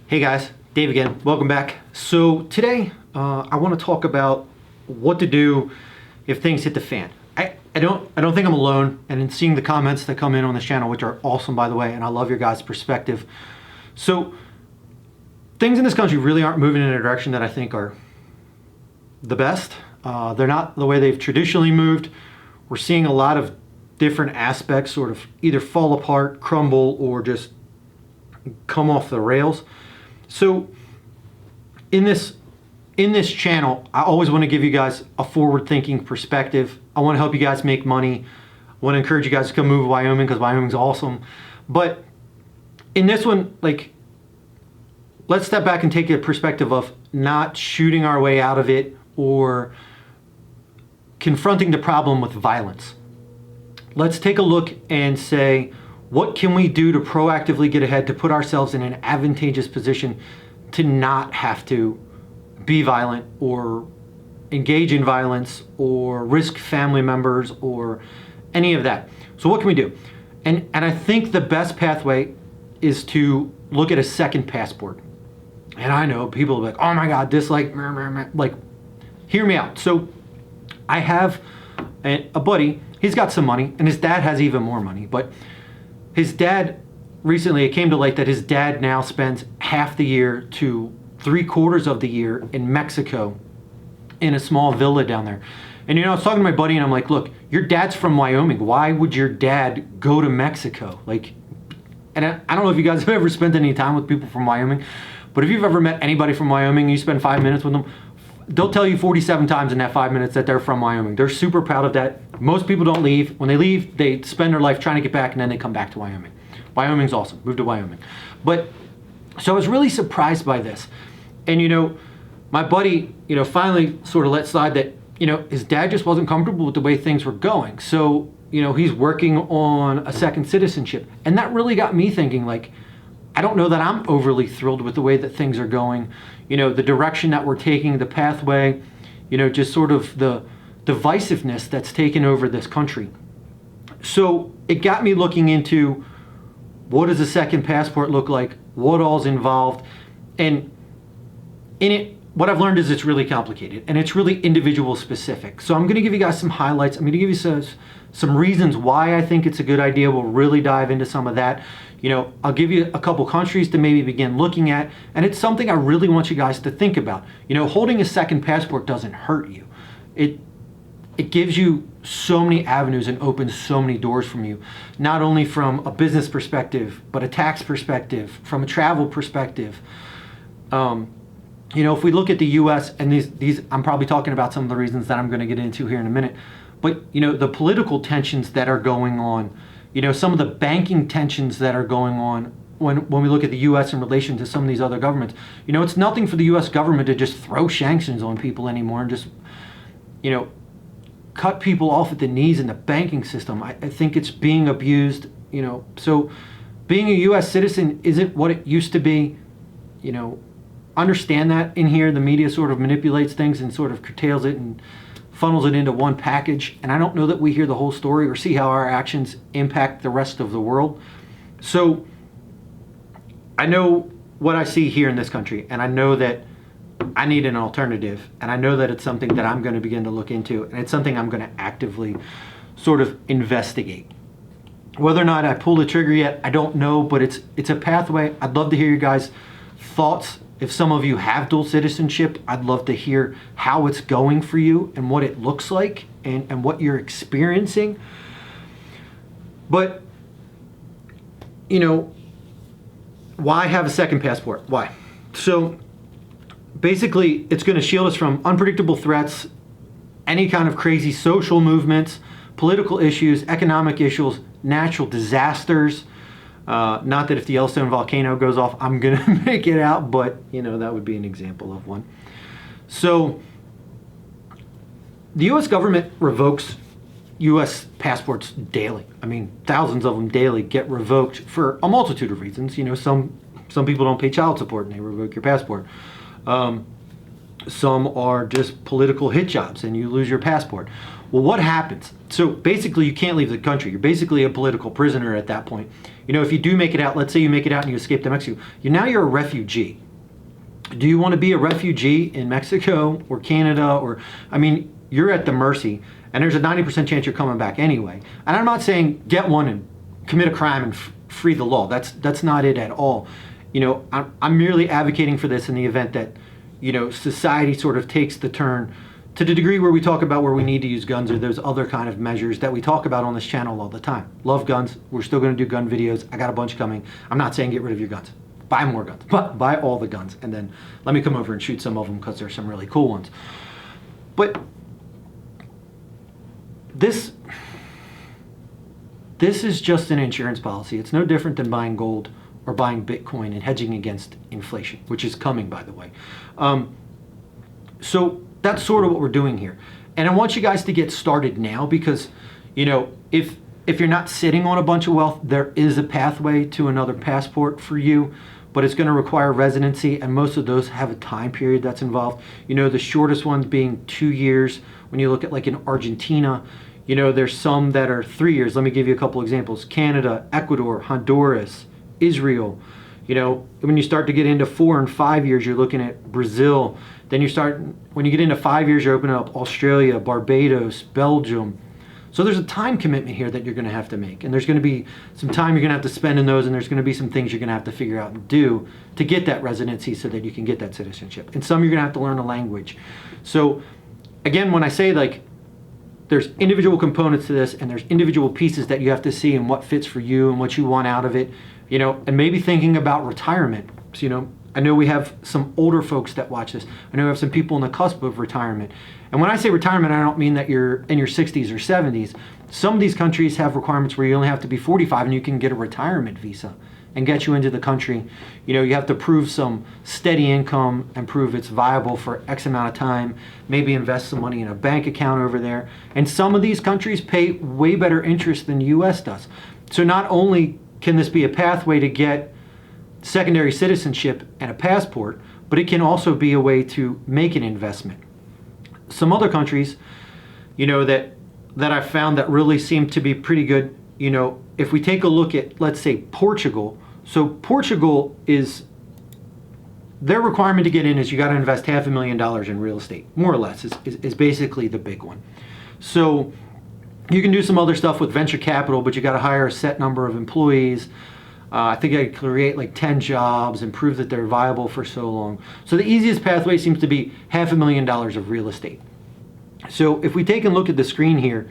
Hey guys, Dave again. Welcome back. So today I want to talk about what to do if things hit the fan. I don't think I'm alone, and in seeing the comments that come in on this channel, which are awesome by the way, and I love your guys' perspective. So things in this country really aren't moving in a direction that I think are the best. They're not the way they've traditionally moved. We're seeing a lot of different aspects sort of either fall apart, crumble, or just come off the rails. So in this channel, I always want to give you guys a forward-thinking perspective. I want to help you guys make money. I want to encourage you guys to come move to Wyoming because Wyoming's awesome. But in this one, like, let's step back and take a perspective of not shooting our way out of it or confronting the problem with violence. Let's take a look and say, what can we do to proactively get ahead, to put ourselves in an advantageous position to not have to be violent or engage in violence or risk family members or any of that. So what can we do? And I think the best pathway is to look at a second passport. And I know people are like, oh my God, this like, hear me out. So I have a buddy, he's got some money, and his dad has even more money, but his dad, recently it came to light that his dad now spends half the year to 3/4 of the year in Mexico in a small villa down there. And I was talking to my buddy and I'm like, look, your dad's from Wyoming. Why would your dad go to Mexico? Like, and I don't know if you guys have ever spent any time with people from Wyoming, but if you've ever met anybody from Wyoming and you spend 5 minutes with them, they'll tell you 47 times in that 5 minutes that they're from Wyoming. They're super proud of that. Most people don't leave. When they leave, they spend their life trying to get back and then they come back to Wyoming. Wyoming's awesome. Move to Wyoming. But so I was really surprised by this. And my buddy, finally sort of let slide that, his dad just wasn't comfortable with the way things were going. So, he's working on a second citizenship. And that really got me thinking, like, I don't know that I'm overly thrilled with the way that things are going. The direction that we're taking, the pathway, just sort of the divisiveness that's taken over this country. So it got me looking into, what does a second passport look like? What all's involved? And in it, what I've learned is it's really complicated and it's really individual specific. So I'm going to give you guys some highlights. I'm going to give you some reasons why I think it's a good idea. We'll really dive into some of that. I'll give you a couple countries to maybe begin looking at, and it's something I really want you guys to think about. Holding a second passport doesn't hurt you. It gives you so many avenues and opens so many doors from you, not only from a business perspective, but a tax perspective, from a travel perspective. If we look at the US, and these I'm probably talking about some of the reasons that I'm going to get into here in a minute, but the political tensions that are going on, some of the banking tensions that are going on when we look at the US in relation to some of these other governments. It's nothing for the US government to just throw sanctions on people anymore and just, cut people off at the knees in the banking system. I think it's being abused, so being a US citizen isn't what it used to be. Understand that in here, the media sort of manipulates things and sort of curtails it and funnels it into one package. And I don't know that we hear the whole story or see how our actions impact the rest of the world. So I know what I see here in this country, and I know that I need an alternative, and I know that it's something that I'm going to begin to look into, and it's something I'm going to actively sort of investigate. Whether or not I pull the trigger yet, I don't know, but it's a pathway. I'd love to hear your guys' thoughts. If some of you have dual citizenship, I'd love to hear how it's going for you and what it looks like and what you're experiencing. But, why have a second passport? Why? So basically, it's going to shield us from unpredictable threats, any kind of crazy social movements, political issues, economic issues, natural disasters. Not that if the Yellowstone volcano goes off, I'm going to make it out, but, that would be an example of one. So the U.S. government revokes U.S. passports daily. I mean, thousands of them daily get revoked for a multitude of reasons. Some people don't pay child support and they revoke your passport. Some are just political hit jobs and you lose your passport. Well, what happens? So basically, you can't leave the country. You're basically a political prisoner at that point. You know, if you do make it out, let's say you make it out and you escape to Mexico, now you're a refugee. Do you want to be a refugee in Mexico or Canada? Or, I mean, you're at the mercy, and there's a 90% chance you're coming back anyway. And I'm not saying get one and commit a crime and free the law. That's not it at all. You know, I'm merely advocating for this in the event that, you know, society sort of takes the turn to the degree where we talk about where we need to use guns, or those other kind of measures that we talk about on this channel all the time. Love guns. We're still going to do gun videos. I got a bunch coming. I'm not saying get rid of your guns. Buy more guns, but buy all the guns, and then let me come over and shoot some of them because there's some really cool ones. But this is just an insurance policy. It's no different than buying gold or buying Bitcoin and hedging against inflation, which is coming, by the way. So that's sort of what we're doing here. And I want you guys to get started now because, you know, if you're not sitting on a bunch of wealth, there is a pathway to another passport for you, but it's going to require residency, and most of those have a time period that's involved. You know, the shortest ones being 2 years. When you look at like in Argentina, you know, there's some that are 3 years. Let me give you a couple examples. Canada, Ecuador, Honduras, Israel. You know, when you start to get into 4 and 5 years, you're looking at Brazil. Then when you get into 5 years, you're opening up Australia, Barbados, Belgium. So there's a time commitment here that you're going to have to make. And there's going to be some time you're going to have to spend in those, and there's going to be some things you're going to have to figure out and do to get that residency so that you can get that citizenship. And some you're going to have to learn a language. So again, when I say like there's individual components to this and there's individual pieces that you have to see and what fits for you and what you want out of it, you know, and maybe thinking about retirement. So, you know, I know we have some older folks that watch this. I know we have some people on the cusp of retirement. And when I say retirement, I don't mean that you're in your 60s or 70s. Some of these countries have requirements where you only have to be 45 and you can get a retirement visa and get you into the country. You know, you have to prove some steady income and prove it's viable for X amount of time, maybe invest some money in a bank account over there. And some of these countries pay way better interest than the US does. So not only can this be a pathway to get secondary citizenship and a passport, but it can also be a way to make an investment. Some other countries, you know, that I've found that really seem to be pretty good, you know, if we take a look at, let's say, Portugal. So Portugal their requirement to get in is you got to invest $500,000 in real estate, more or less, is basically the big one. So you can do some other stuff with venture capital, but you got to hire a set number of employees. I think I create like 10 jobs and prove that they're viable for so long. So the easiest pathway seems to be $500,000 of real estate. So if we take a look at the screen here,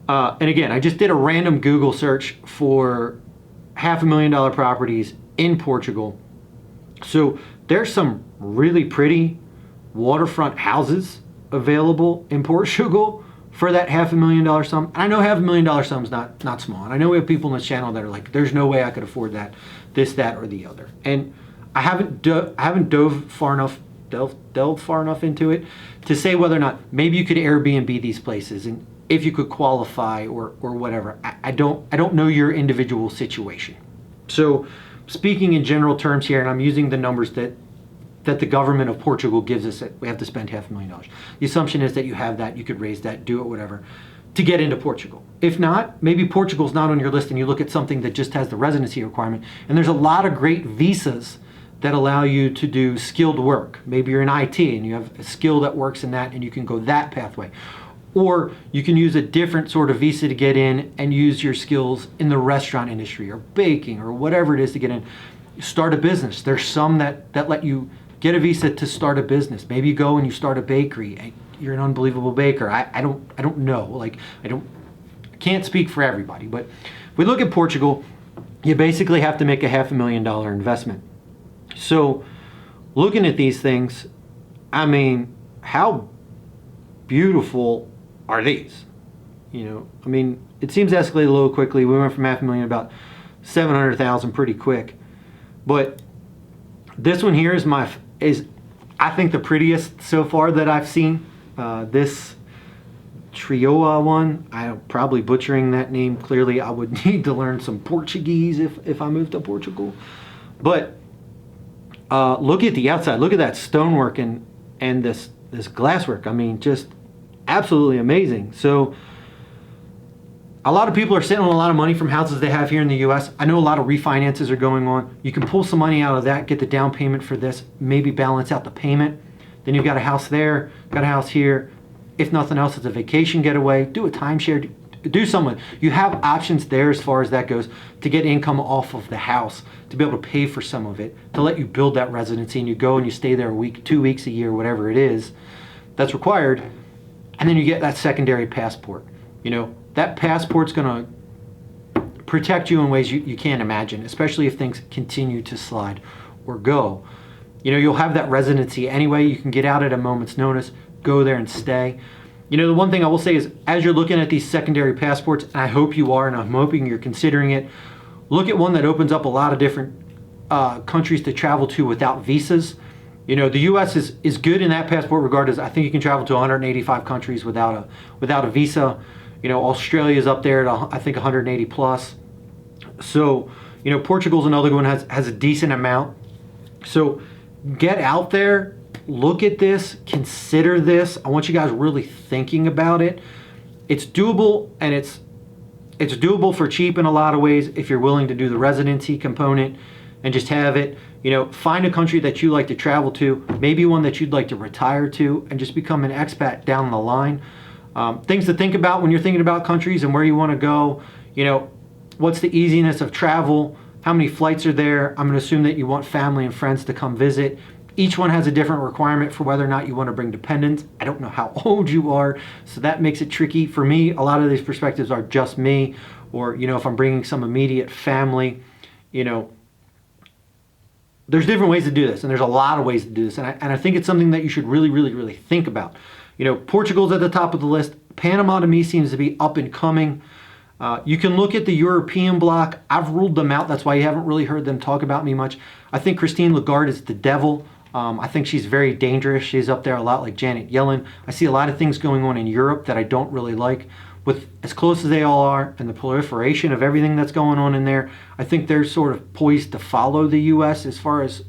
and again, I just did a random Google search for $500,000 properties in Portugal. So there's some really pretty waterfront houses available in Portugal for that $500,000 sum. I know $500,000 sum is not small. And I know we have people on this channel that are like, there's no way I could afford that, this, that, or the other. And I haven't delved far enough into it to say whether or not maybe you could Airbnb these places and if you could qualify or whatever. I don't know your individual situation. So speaking in general terms here, and I'm using the numbers that the government of Portugal gives us, that we have to spend $500,000. The assumption is that you have that, you could raise that, do it, whatever, to get into Portugal. If not, maybe Portugal's not on your list and you look at something that just has the residency requirement. And there's a lot of great visas that allow you to do skilled work. Maybe you're in IT and you have a skill that works in that and you can go that pathway. Or you can use a different sort of visa to get in and use your skills in the restaurant industry or baking or whatever it is to get in. Start a business. There's some that let you get a visa to start a business. Maybe you go and you start a bakery. You're an unbelievable baker. I don't know. Like I can't speak for everybody, but if we look at Portugal, you basically have to make a $500,000 investment. So looking at these things, I mean, how beautiful are these? You know, I mean, it seems to escalate a little quickly. We went from $500,000 to about 700,000 pretty quick. But this one here is I think the prettiest so far that I've seen. This Trioa one, I'm probably butchering that name. Clearly, I would need to learn some Portuguese if I moved to Portugal. But look at the outside. Look at that stonework and this glasswork. I mean, just absolutely amazing. So a lot of people are sitting on a lot of money from houses they have here in the US. I know a lot of refinances are going on. You can pull some money out of that, get the down payment for this, maybe balance out the payment. Then you've got a house there, got a house here. If nothing else, it's a vacation getaway. Do a timeshare, do something. You have options there as far as that goes to get income off of the house, to be able to pay for some of it, to let you build that residency, and you go and you stay there a week, 2 weeks, a year, whatever it is that's required. And then you get that secondary passport. You know, that passport's gonna protect you in ways you can't imagine, especially if things continue to slide or go. You know, you'll have that residency anyway. You can get out at a moment's notice, go there and stay. You know, the one thing I will say is, as you're looking at these secondary passports, and I hope you are, and I'm hoping you're considering it, look at one that opens up a lot of different countries to travel to without visas. You know, the U.S. is good in that passport regardless. I think you can travel to 185 countries without a visa. You know, Australia is up there at, I think, 180 plus. So, you know, Portugal's another one, has a decent amount. So get out there, look at this, consider this. I want you guys really thinking about it. It's doable, and it's doable for cheap in a lot of ways if you're willing to do the residency component and just have it. You know, find a country that you like to travel to, maybe one that you'd like to retire to, and just become an expat down the line. Things to think about when you're thinking about countries and where you want to go. You know, what's the easiness of travel? How many flights are there? I'm going to assume that you want family and friends to come visit. Each one has a different requirement for whether or not you want to bring dependents. I don't know how old you are, so that makes it tricky. For me, a lot of these perspectives are just me, or, you know, if I'm bringing some immediate family, you know, there's different ways to do this, and there's a lot of ways to do this, and I think it's something that you should really, really, really think about. You know, Portugal's at the top of the list. Panama to me seems to be up and coming. You can look at the European bloc. I've ruled them out. That's why you haven't really heard them talk about me much. I think Christine Lagarde is the devil. I think she's very dangerous. She's up there a lot like Janet Yellen. I see a lot of things going on in Europe that I don't really like. With as close as they all are and the proliferation of everything that's going on in there, I think they're sort of poised to follow the U.S. as far as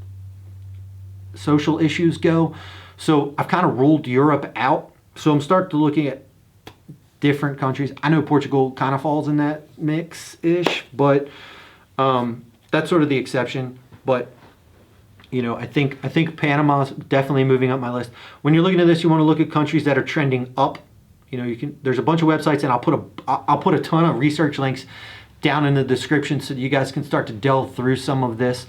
social issues go. So I've kind of ruled Europe out. So I'm starting to looking at different countries. I know Portugal kind of falls in that mix-ish, but that's sort of the exception. But you know, I think Panama's definitely moving up my list. When you're looking at this, you want to look at countries that are trending up. You know, you can. There's a bunch of websites, and I'll put a ton of research links down in the description so that you guys can start to delve through some of this.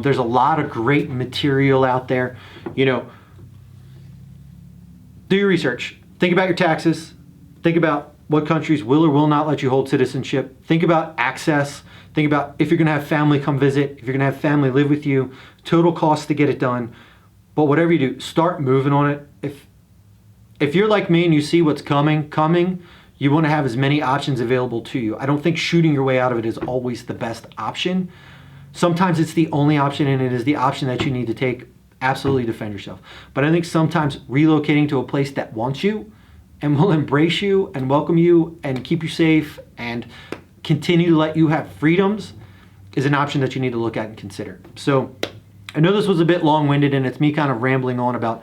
There's a lot of great material out there. You know, do your research. Think about your taxes. Think about what countries will or will not let you hold citizenship. Think about access. Think about if you're going to have family come visit, if you're going to have family live with you, total cost to get it done. But whatever you do, start moving on it. If you're like me and you see what's coming, you want to have as many options available to you. I don't think shooting your way out of it is always the best option. Sometimes it's the only option, and it is the option that you need to take. Absolutely defend yourself. But I think sometimes relocating to a place that wants you and will embrace you and welcome you and keep you safe and continue to let you have freedoms is an option that you need to look at and consider. So I know this was a bit long-winded, and it's me kind of rambling on about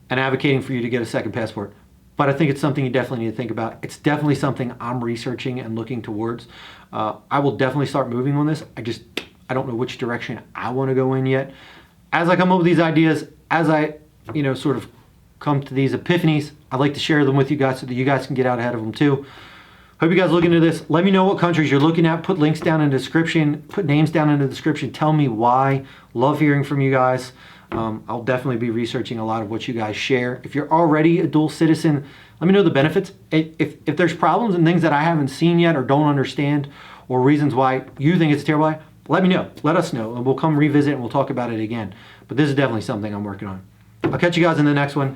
and advocating for you to get a second passport. But I think it's something you definitely need to think about. It's definitely something I'm researching and looking towards. I will definitely start moving on this. I don't know which direction I want to go in yet. As I come up with these ideas, as I, you know, sort of come to these epiphanies, I'd like to share them with you guys so that you guys can get out ahead of them too. Hope you guys look into this. Let me know what countries you're looking at. Put links down in the description. Put names down in the description. Tell me why. Love hearing from you guys. I'll definitely be researching a lot of what you guys share. If you're already a dual citizen, let me know the benefits. If there's problems and things that I haven't seen yet or don't understand, or reasons why you think it's terrible, let me know. Let us know, and we'll come revisit and we'll talk about it again. But this is definitely something I'm working on. I'll catch you guys in the next one.